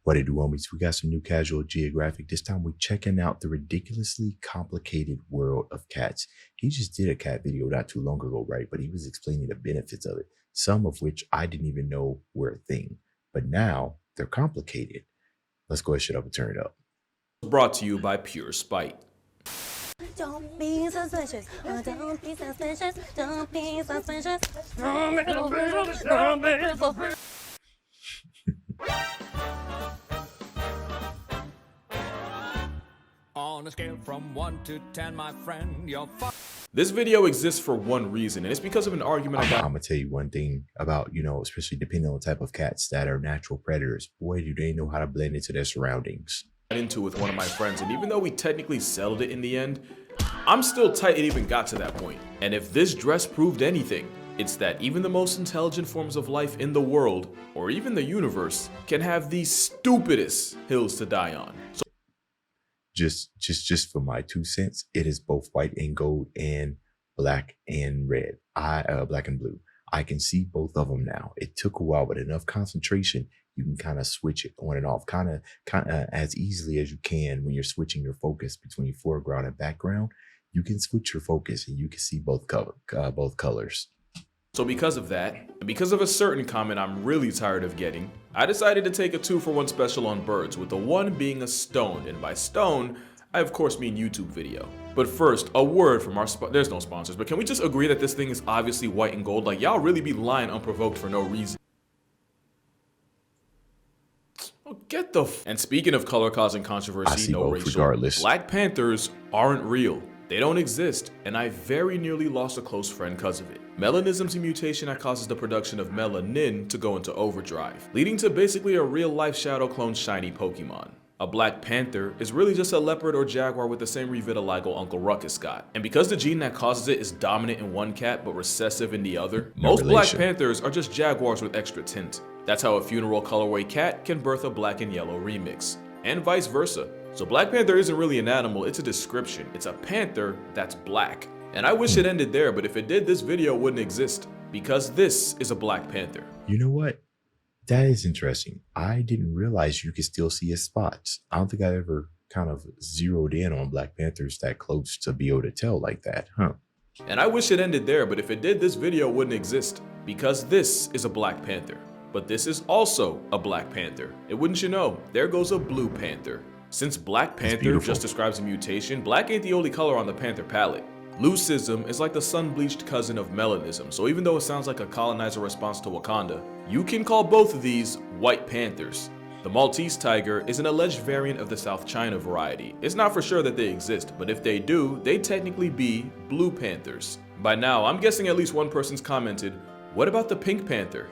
What it do, homies? We got some new casual Geographic. This time we're checking out the ridiculously complicated world of cats. He just did a cat video not too long ago, right? But he was explaining the benefits of it, some of which I didn't even know were a thing. But now they're complicated. Let's go ahead, shut up and turn it up. Brought to you by Pure Spite. Don't be suspicious. Don't be suspicious. Don't be suspicious. On a scale from 1 to 10, my friend, you're This video exists for one reason, and it's because of an argument I got. I'm gonna tell you one thing about, especially depending on the type of cats that are natural predators. Boy, do they know how to blend into their surroundings. Into with one of my friends, and even though we technically settled it in the end, I'm still tight it even got to that point. And if this dress proved anything, it's that even the most intelligent forms of life in the world, or even the universe, can have the stupidest hills to die on. So Just for my 2 cents, it is both white and gold and black and red. Black and blue. I can see both of them now. It took a while, but enough concentration, you can kind of switch it on and off, kind of as easily as you can when you're switching your focus between foreground and background. You can switch your focus and you can see both colors. So because of that, and because of a certain comment I'm really tired of getting, I decided to take a 2-for-1 special on birds, with the one being a stone, and by stone, I of course mean YouTube video. But first, a word from our there's no sponsors, but can we just agree that this thing is obviously white and gold? Like, y'all really be lying unprovoked for no reason. Oh, get the And speaking of color causing controversy, no racial, regardless. Black Panthers aren't real. They don't exist, and I very nearly lost a close friend because of it. Melanism's a mutation that causes the production of melanin to go into overdrive, leading to basically a real-life Shadow clone shiny Pokemon. A Black Panther is really just a leopard or jaguar with the same revitiligo Uncle Ruckus got. And because the gene that causes it is dominant in one cat but recessive in the other, most Black Panthers are just jaguars with extra tint. That's how a funeral colorway cat can birth a black and yellow remix, and vice versa. So Black Panther isn't really an animal, it's a description. It's a panther that's black. And I wish it ended there, but if it did, this video wouldn't exist, because this is a Black Panther. You know what? That is interesting. I didn't realize you could still see his spots. I don't think I ever kind of zeroed in on Black Panthers that close to be able to tell like that, huh? And I wish it ended there, but if it did, this video wouldn't exist, because this is a Black Panther. But this is also a Black Panther. And wouldn't you know, there goes a Blue Panther. Since Black Panther just describes a mutation, black ain't the only color on the panther palette. Leucism is like the sun-bleached cousin of melanism, so even though it sounds like a colonizer response to Wakanda, you can call both of these white panthers. The Maltese tiger is an alleged variant of the South China variety. It's not for sure that they exist, but if they do, they'd technically be blue panthers. By now, I'm guessing at least one person's commented, what about the pink panther?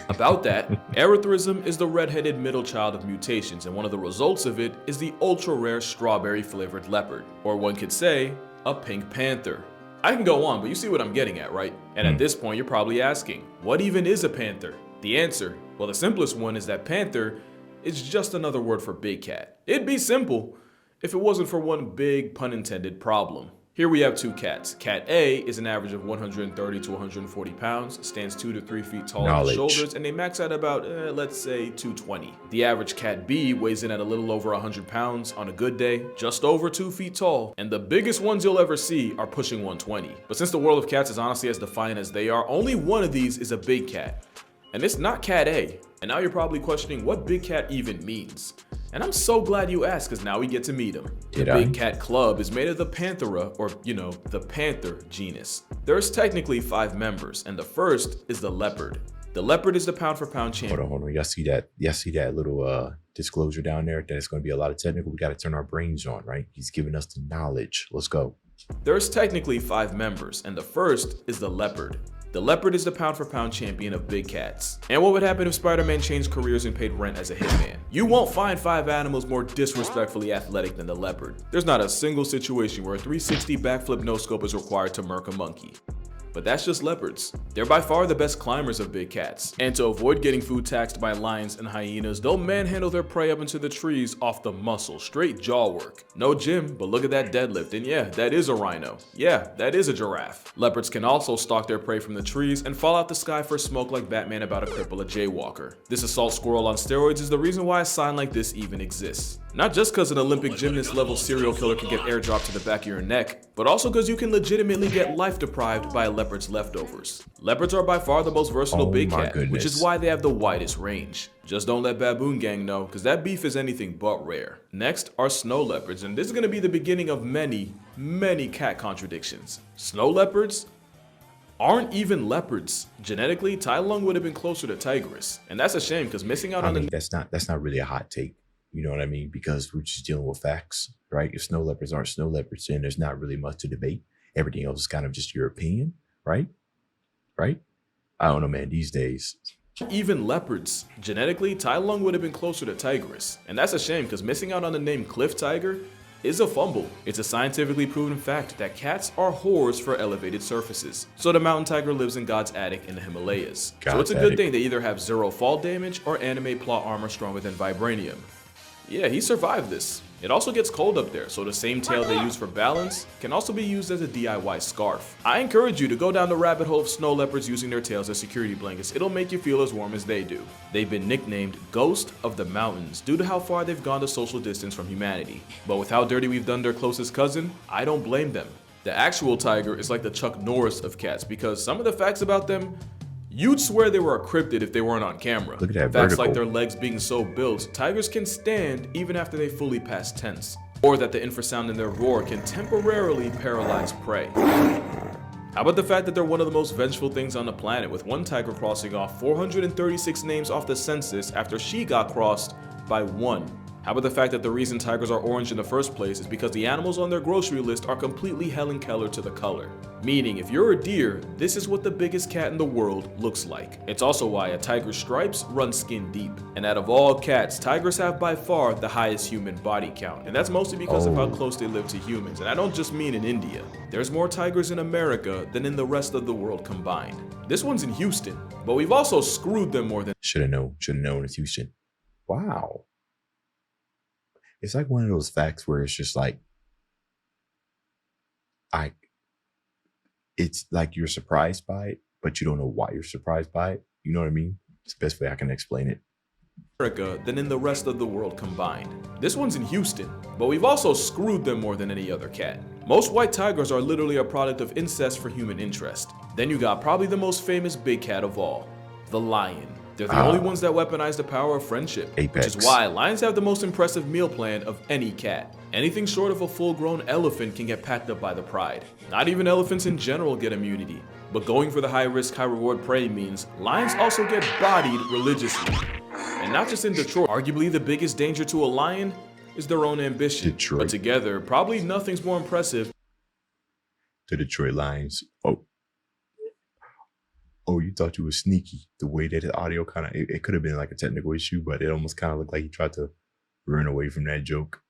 About that, erythrism is the red-headed middle child of mutations, and one of the results of it is the ultra-rare strawberry-flavored leopard, or one could say, a pink panther. I can go on, but you see what I'm getting at, right? And at this point, you're probably asking, what even is a panther? The answer, well, the simplest one is that panther is just another word for big cat. It'd be simple if it wasn't for one big, pun intended, problem. Here we have 2 cats. Cat A is an average of 130 to 140 pounds, stands 2 to 3 feet tall on the shoulders, and they max out about, let's say, 220. The average Cat B weighs in at a little over 100 pounds on a good day, just over 2 feet tall, and the biggest ones you'll ever see are pushing 120. But since the world of cats is honestly as defiant as they are, only one of these is a big cat. And it's not Cat A. And now you're probably questioning what big cat even means. And I'm so glad you asked, because now we get to meet him. The Big Cat Club is made of the Panthera, or the panther genus. There's technically 5 members, and the first is the leopard. The leopard is the pound-for-pound champion. Hold on. Y'all see that little disclosure down there? That it's going to be a lot of technical. We got to turn our brains on, right? He's giving us the knowledge. Let's go. There's technically 5 members, and the first is the leopard. The leopard is the pound-for-pound champion of big cats. And what would happen if Spider-Man changed careers and paid rent as a hitman? You won't find 5 animals more disrespectfully athletic than the leopard. There's not a single situation where a 360 backflip no-scope is required to murk a monkey. but that's just leopards. They're by far the best climbers of big cats. And to avoid getting food taxed by lions and hyenas, they'll manhandle their prey up into the trees off the muscle, straight jaw work. No gym, but look at that deadlift, and yeah, that is a rhino. Yeah, that is a giraffe. Leopards can also stalk their prey from the trees and fall out the sky for smoke like Batman about to cripple a jaywalker. This assault squirrel on steroids is the reason why a sign like this even exists. Not just because an Olympic gymnast level serial killer can get airdropped to the back of your neck, but also because you can legitimately get life deprived by a leopard's leftovers. Leopards are by far the most versatile big cat, which is why they have the widest range. Just don't let Baboon Gang know, because that beef is anything but rare. Next are snow leopards, and this is going to be the beginning of many cat contradictions. Snow leopards aren't even leopards. Genetically, Tai Lung would have been closer to tigress, and that's a shame because missing out on the that's not really a hot take. You know what I mean? Because we're just dealing with facts, right? If snow leopards aren't snow leopards, then there's not really much to debate. Everything else is kind of just your opinion, right? Right? I don't know, man. These days, even leopards. Genetically, Tai Lung would have been closer to tigress, and that's a shame because missing out on the name cliff tiger is a fumble. It's a scientifically proven fact that cats are whores for elevated surfaces. So the mountain tiger lives in God's attic in the Himalayas. So it's a good thing they either have 0 fall damage or anime plot armor stronger than vibranium. Yeah, he survived this. It also gets cold up there, so the same tail they use for balance can also be used as a DIY scarf. I encourage you to go down the rabbit hole of snow leopards using their tails as security blankets. It'll make you feel as warm as they do. They've been nicknamed Ghost of the Mountains due to how far they've gone to social distance from humanity. But with how dirty we've done their closest cousin, I don't blame them. The actual tiger is like the Chuck Norris of cats because some of the facts about them, you'd swear they were a cryptid if they weren't on camera. Look at that Facts vertical. like their legs being so built, tigers can stand even after they fully pass tense. Or that the infrasound in their roar can temporarily paralyze prey. How about the fact that they're one of the most vengeful things on the planet, with one tiger crossing off 436 names off the census after she got crossed by one? How about the fact that the reason tigers are orange in the first place is because the animals on their grocery list are completely Helen Keller to the color. Meaning, if you're a deer, this is what the biggest cat in the world looks like. It's also why a tiger's stripes run skin deep. And out of all cats, tigers have by far the highest human body count. And that's mostly because of how close they live to humans. And I don't just mean in India. There's more tigers in America than in the rest of the world combined. This one's in Houston, but we've also screwed them more than— should have known it's Houston. Wow. It's like one of those facts where it's just like, it's like you're surprised by it, but you don't know why you're surprised by it. You know what I mean? It's the best way I can explain it. America than in the rest of the world combined. This one's in Houston, but we've also screwed them more than any other cat. Most white tigers are literally a product of incest for human interest. Then you got probably the most famous big cat of all, the lion. They're the only ones that weaponize the power of friendship, Apex. which is why lions have the most impressive meal plan of any cat. Anything short of a full-grown elephant can get packed up by the pride. Not even elephants in general get immunity. But going for the high-risk, high-reward prey means lions also get bodied religiously. And not just in Detroit. Arguably the biggest danger to a lion is their own ambition. Detroit. But together, probably nothing's more impressive. The Detroit Lions. Oh, you thought you were sneaky. The way that the audio kind of, it could have been like a technical issue, but it almost kind of looked like he tried to run away from that joke.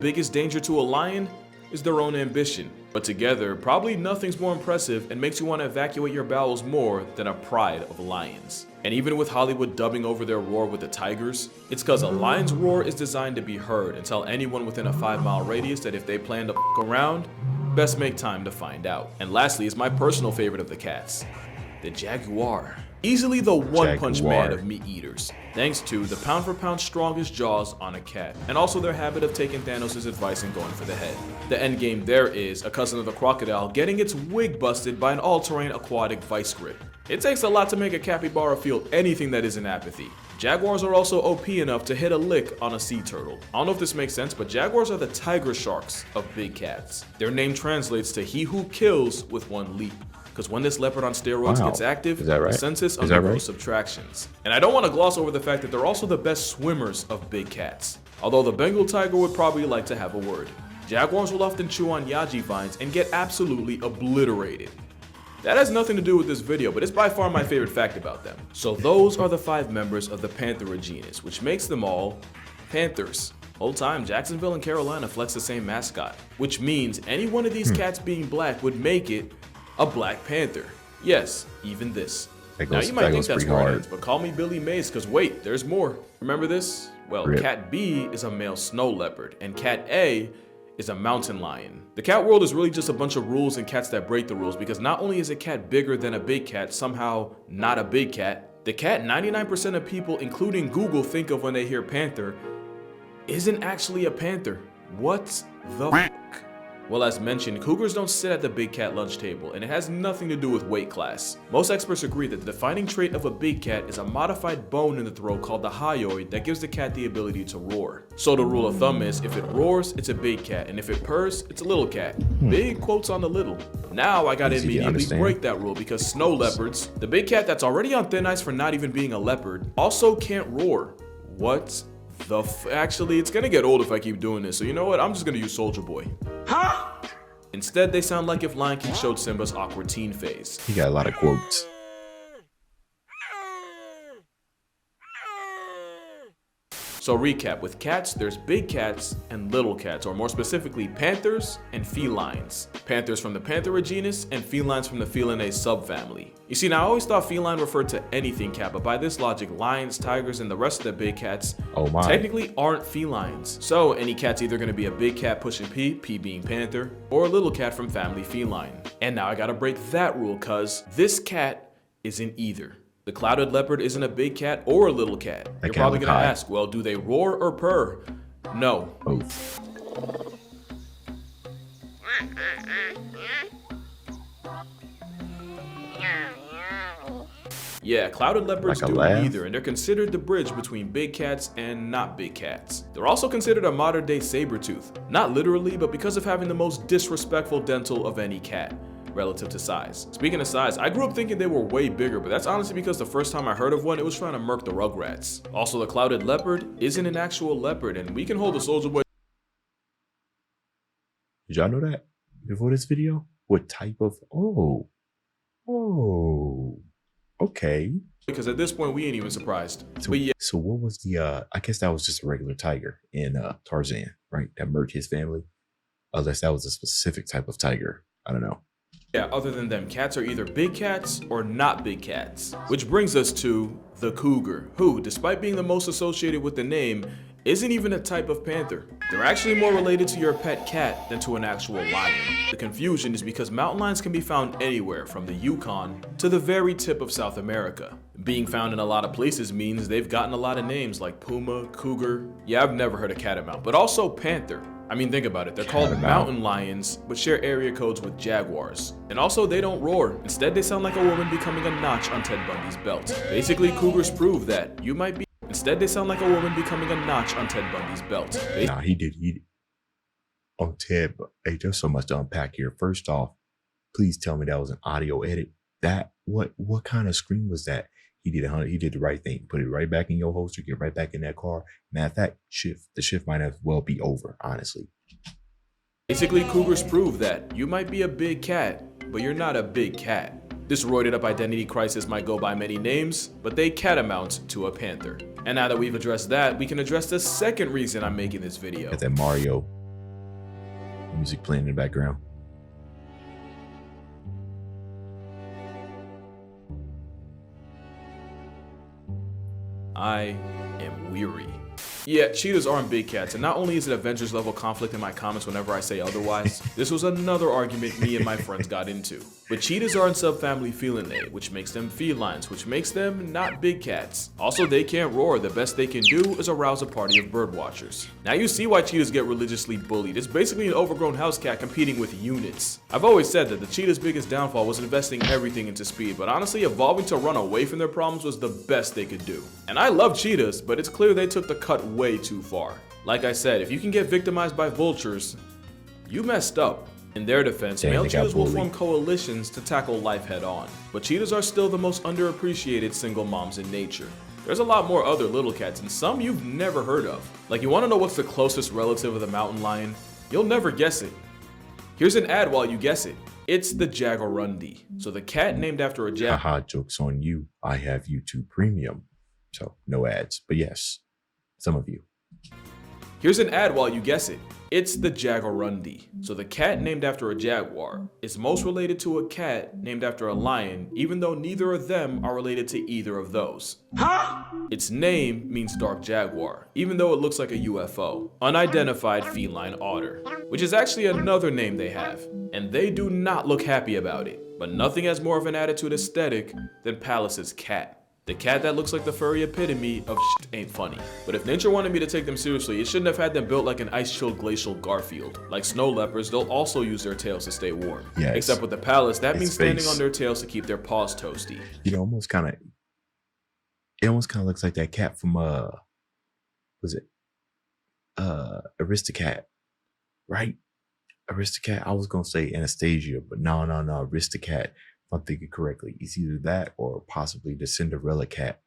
Biggest danger to a lion is their own ambition. But together, probably nothing's more impressive and makes you want to evacuate your bowels more than a pride of lions. And even with Hollywood dubbing over their roar with the tigers, it's because a lion's roar is designed to be heard and tell anyone within a 5-mile radius that if they plan to f**k around, best make time to find out. And lastly is my personal favorite of the cats, the jaguar. Easily the one-punch man of meat eaters, thanks to the pound-for-pound strongest jaws on a cat, and also their habit of taking Thanos' advice and going for the head. The endgame there is a cousin of the crocodile getting its wig busted by an all-terrain aquatic vice grip. It takes a lot to make a capybara feel anything that isn't apathy. Jaguars are also OP enough to hit a lick on a sea turtle. I don't know if this makes sense, but jaguars are the tiger sharks of big cats. Their name translates to he who kills with one leap. Because when this leopard on steroids gets active, the census undergoes subtractions. And I don't want to gloss over the fact that they're also the best swimmers of big cats. Although the Bengal tiger would probably like to have a word. Jaguars will often chew on yaji vines and get absolutely obliterated. That has nothing to do with this video, but it's by far my favorite fact about them. So those are the 5 members of the Panthera genus, which makes them all panthers. Whole time, Jacksonville and Carolina flex the same mascot, which means any one of these cats being black would make it a Black Panther. Yes, even this. That Now goes, you might that think goes that's pretty where it hard. ends, but call me Billy Mays, cause wait, there's more. Remember this? Well, Rip. Cat B is a male snow leopard, and Cat A is a mountain lion. The cat world is really just a bunch of rules and cats that break the rules, because not only is a cat bigger than a big cat, somehow not a big cat, the cat 99% of people, including Google, think of when they hear panther isn't actually a panther. What the fuck? Well, as mentioned, cougars don't sit at the big cat lunch table, and it has nothing to do with weight class. Most experts agree that the defining trait of a big cat is a modified bone in the throat called the hyoid that gives the cat the ability to roar. So the rule of thumb is, if it roars, it's a big cat, and if it purrs, it's a little cat. Big quotes on the little. Now I gotta Easy to immediately understand. break that rule, because snow leopards, the big cat that's already on thin ice for not even being a leopard, also can't roar. What the actually, it's gonna get old if I keep doing this, so you know what, I'm just gonna use Soldier Boy. Instead, they sound like if Lion King showed Simba's awkward teen phase. He got a lot of quotes. So recap, with cats, there's big cats and little cats, or more specifically, panthers and felines. Panthers from the Panthera genus and felines from the Felinae subfamily. You see, now I always thought feline referred to anything cat, but by this logic, lions, tigers, and the rest of the big cats Oh my. technically aren't felines. So any cat's either gonna be a big cat pushing P, P being panther, or a little cat from family feline. And now I gotta break that rule, cause this cat isn't either. The clouded leopard isn't a big cat or a little cat. You're cat probably look gonna high. ask, well, do they roar or purr? No. Both. Yeah, clouded leopards Like a do laugh? neither, and they're considered the bridge between big cats and not big cats. They're also considered a modern day saber-tooth. Not literally, but because of having the most disrespectful dental of any cat, relative to size. Speaking of size, I grew up thinking they were way bigger, but that's honestly because the first time I heard of one, it was trying to murk the Rugrats. Also, the clouded leopard isn't an actual leopard, and we can hold a Soldier Boy Did y'all know that before this video? What type of, oh, okay. because at this point we ain't even surprised. So, But yeah, so what was the, I guess that was just a regular tiger in Tarzan, right? That murked his family. Unless that was a specific type of tiger. I don't know. other than them, cats are either big cats or not big cats. Which brings us to the cougar, who, despite being the most associated with the name, isn't even a type of panther. They're actually more related to your pet cat than to an actual lion. The confusion is because mountain lions can be found anywhere from the Yukon to the very tip of South America. Being found in a lot of places means they've gotten a lot of names like puma, cougar. Yeah, I've never heard of catamount, but also panther. I mean, think about it. They're called Catamount. mountain lions, but share area codes with jaguars. And also, they don't roar. Instead, they sound like a woman becoming a notch on Ted Bundy's belt. Basically, cougars prove that you might be. Instead, they sound like a woman becoming a notch on Ted Bundy's belt. Nah, he did. Oh, Ted, but hey, there's so much to unpack here. First off, please tell me that was an audio edit. That, what kind of scream was that? He did the right thing. Put it right back in your holster, get right back in that car. Matter of fact, the shift might as well be over, honestly. Basically, cougars prove that you might be a big cat, but you're not a big cat. This roided up identity crisis might go by many names, but they catamount to a panther. And now that we've addressed that, we can address the second reason I'm making this video. Got that Mario music playing in the background. I am weary. Yeah, cheetahs aren't big cats, and not only is it Avengers level conflict in my comments whenever I say otherwise, this was another argument me and my friends got into. But cheetahs are in subfamily Felinae, which makes them felines, which makes them not big cats. Also, they can't roar. The best they can do is arouse a party of birdwatchers. Now you see why cheetahs get religiously bullied. It's basically an overgrown house cat competing with units. I've always said that the cheetah's biggest downfall was investing everything into speed, but honestly, evolving to run away from their problems was the best they could do. And I love cheetahs, but it's clear they took the cut way too far. Like I said, if you can get victimized by vultures, you messed up. In their defense, Dang, male they got cheetahs will bullied. form coalitions to tackle life head on. But cheetahs are still the most underappreciated single moms in nature. There's a lot more other little cats, and some you've never heard of. Like, you want to know what's the closest relative of the mountain lion? You'll never guess it. Here's an ad while you guess it. It's the jaguarundi. So the cat named after a jag. Haha, joke's on you. I have YouTube Premium. So no ads. But yes, some of you. Here's an ad while you guess it. It's the Jaguarundi. So the cat named after a jaguar is most related to a cat named after a lion, even though neither of them are related to either of those. Its name means dark jaguar, even though it looks like a UFO, unidentified feline otter, which is actually another name they have, and they do not look happy about it. But nothing has more of an attitude aesthetic than Palace's cat. The cat that looks like the furry epitome of shit ain't funny. But if nature wanted me to take them seriously, it shouldn't have had them built like an ice-chilled glacial Garfield. Like snow leopards, they'll also use their tails to stay warm. Yes. Except with the Palace, that means standing face. on their tails to keep their paws toasty. You know, it almost kind of looks like that cat from was it Aristocat, right? Aristocat. I was gonna say Anastasia, but no, Aristocat. If I'm thinking correctly, it's either that or possibly the Cinderella cat.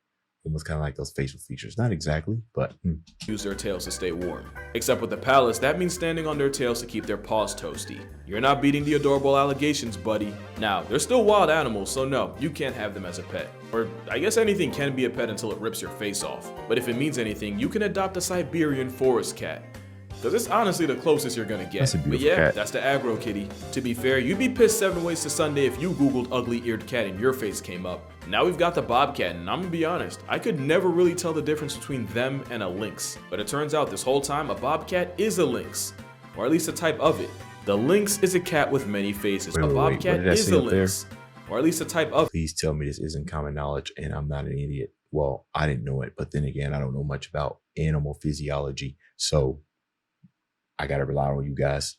Almost kind of like those facial features. Not exactly, but Use their tails to stay warm. Except with the Palace, that means standing on their tails to keep their paws toasty. You're not beating the adorable allegations, buddy. Now, they're still wild animals, so no, you can't have them as a pet. Or I guess anything can be a pet until it rips your face off. But if it means anything, you can adopt a Siberian forest cat. Because it's honestly the closest you're gonna get. That's a But beautiful yeah, cat. that's the aggro kitty. To be fair, you'd be pissed 7 ways to Sunday if you googled ugly-eared cat and your face came up. Now we've got the bobcat, and I'm gonna be honest, I could never really tell the difference between them and a lynx. But it turns out this whole time a bobcat is a lynx, or at least a type of it. The lynx is a cat with many faces. Wait, A wait, what bobcat did I is say a up there? lynx, or at least a type of. please tell me this isn't common knowledge and I'm not an idiot. Well, I didn't know it, but then again, I don't know much about animal physiology, so I gotta rely on you guys.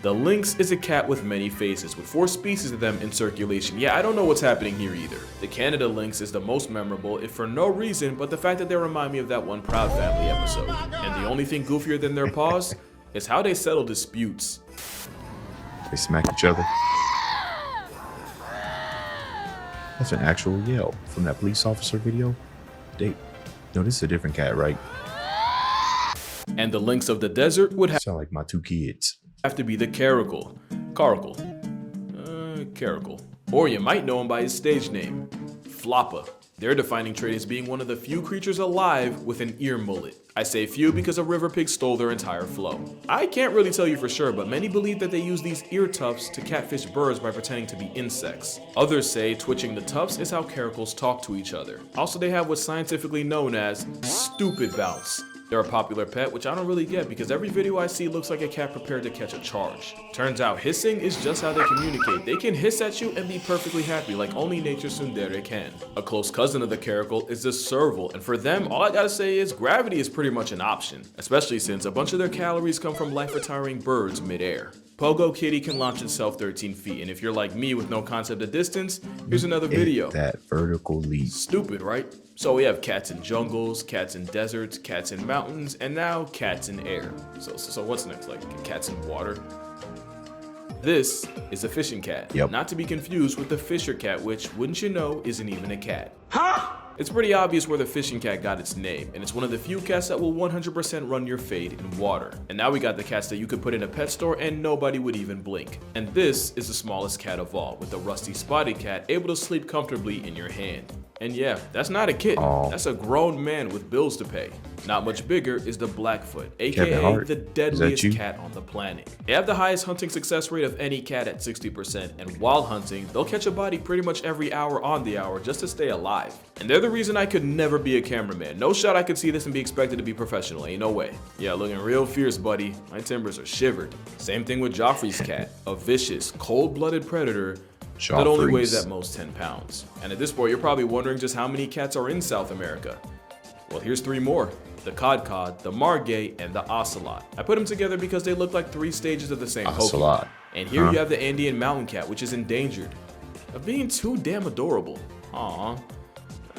The lynx is a cat with many faces, with 4 species of them in circulation. Yeah, I don't know what's happening here either. The Canada lynx is the most memorable, if for no reason but the fact that they remind me of that one Proud Family episode. And the only thing goofier than their paws is how they settle disputes. They smack each other. That's an actual yell from that police officer video. No, this is a different cat, right? And the lynx of the desert would Sound like my 2 kids. have to be the caracal. Caracal. Or you might know him by his stage name, Floppa. Their defining trait is being one of the few creatures alive with an ear mullet. I say few because a river pig stole their entire flow. I can't really tell you for sure, but many believe that they use these ear tufts to catfish birds by pretending to be insects. Others say twitching the tufts is how caracals talk to each other. Also, they have what's scientifically known as stupid bounce. They're a popular pet, which I don't really get because every video I see looks like a cat prepared to catch a charge. Turns out hissing is just how they communicate. They can hiss at you and be perfectly happy like only nature's tsundere can. A close cousin of the caracal is the serval, and for them, all I gotta say is gravity is pretty much an option, especially since a bunch of their calories come from life-retiring birds mid-air. Pogo Kitty can launch itself 13 feet, and if you're like me with no concept of distance, here's another video. That vertical leap. Stupid, right? So we have cats in jungles, cats in deserts, cats in mountains, and now cats in air. So what's next? Like cats in water? This is a fishing cat. Yep. Not to be confused with the fisher cat, which, wouldn't you know, isn't even a cat. Huh? It's pretty obvious where the fishing cat got its name, and it's one of the few cats that will 100% run your fade in water. And now we got the cats that you could put in a pet store and nobody would even blink. And this is the smallest cat of all, with the rusty spotted cat able to sleep comfortably in your hand. And yeah, that's not a kitten, that's a grown man with bills to pay. Not much bigger is the Blackfoot, aka Hart, the is that deadliest you? cat on the planet. They have the highest hunting success rate of any cat at 60%, and while hunting, they'll catch a body pretty much every hour on the hour just to stay alive. And they're the reason I could never be a cameraman. No shot I could see this and be expected to be professional, ain't no way. Yeah, looking real fierce, buddy. My timbers are shivered. Same thing with Joffrey's cat, a vicious, cold-blooded predator that only weighs at most 10 pounds. And at this point, you're probably wondering just how many cats are in South America. Well, here's 3 more. The cod, the margay, and the ocelot. I put them together because they look like 3 stages of the same Ocelot. Pokemon. And here you have the Andean mountain cat, which is endangered of being too damn adorable. Aww.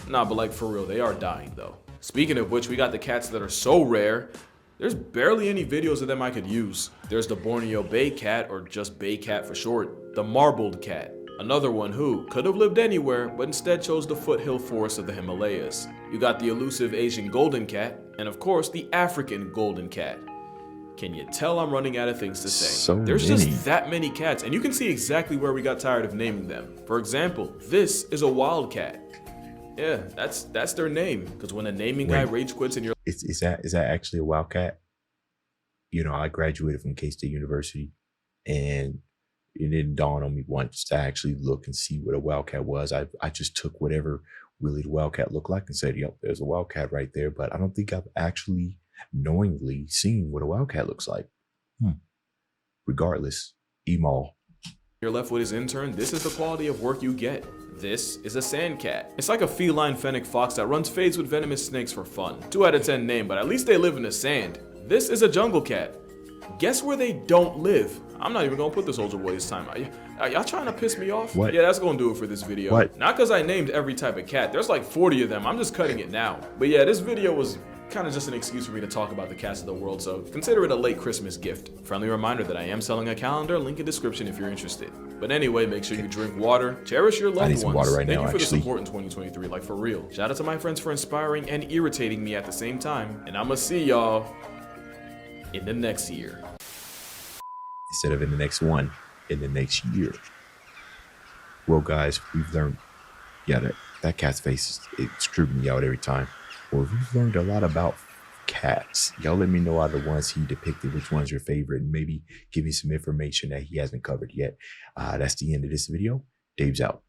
Nah, but like for real, they are dying though. Speaking of which, we got the cats that are so rare, there's barely any videos of them I could use. There's the Borneo Bay cat, or just Bay cat for short, the marbled cat. Another one who could have lived anywhere, but instead chose the foothill forests of the Himalayas. You got the elusive Asian golden cat, and of course the African golden cat. Can you tell I'm running out of things to say? There's just that many cats, and you can see exactly where we got tired of naming them. For example, this is a wildcat. Yeah, that's their name, because when a naming guy rage quits and you're Is that actually a wildcat? I graduated from K-State University, and it didn't dawn on me once to actually look and see what a wildcat was. I just took whatever Willie the Wildcat looked like and said, yep, there's a wildcat right there. But I don't think I've actually knowingly seen what a wildcat looks like. Regardless, Emo. You're left with his intern, this is the quality of work you get. This is a sand cat. It's like a feline fennec fox that runs fades with venomous snakes for fun. 2 out of 10 name, but at least they live in the sand. This is a jungle cat. Guess where they don't live? I'm not even gonna put the soldier boy this time. Are y'all trying to piss me off? What? Yeah, that's gonna do it for this video. What? Not because I named every type of cat. There's like 40 of them. I'm just cutting it now. But yeah, this video was kind of just an excuse for me to talk about the cats of the world, so consider it a late Christmas gift. Friendly reminder that I am selling a calendar, link in description if you're interested. But anyway, make sure you drink water, cherish your loved need some ones. water right Thank now, you for the actually. support in 2023, like for real. Shout out to my friends for inspiring and irritating me at the same time, and I'ma see y'all in the next year. Instead of in the next one, in the next year. Well, guys, we've learned, that cat's face, it screwed me out every time. Well, we've learned a lot about cats. Y'all let me know out of the ones he depicted, which one's your favorite, and maybe give me some information that he hasn't covered yet. That's the end of this video. Dave's out.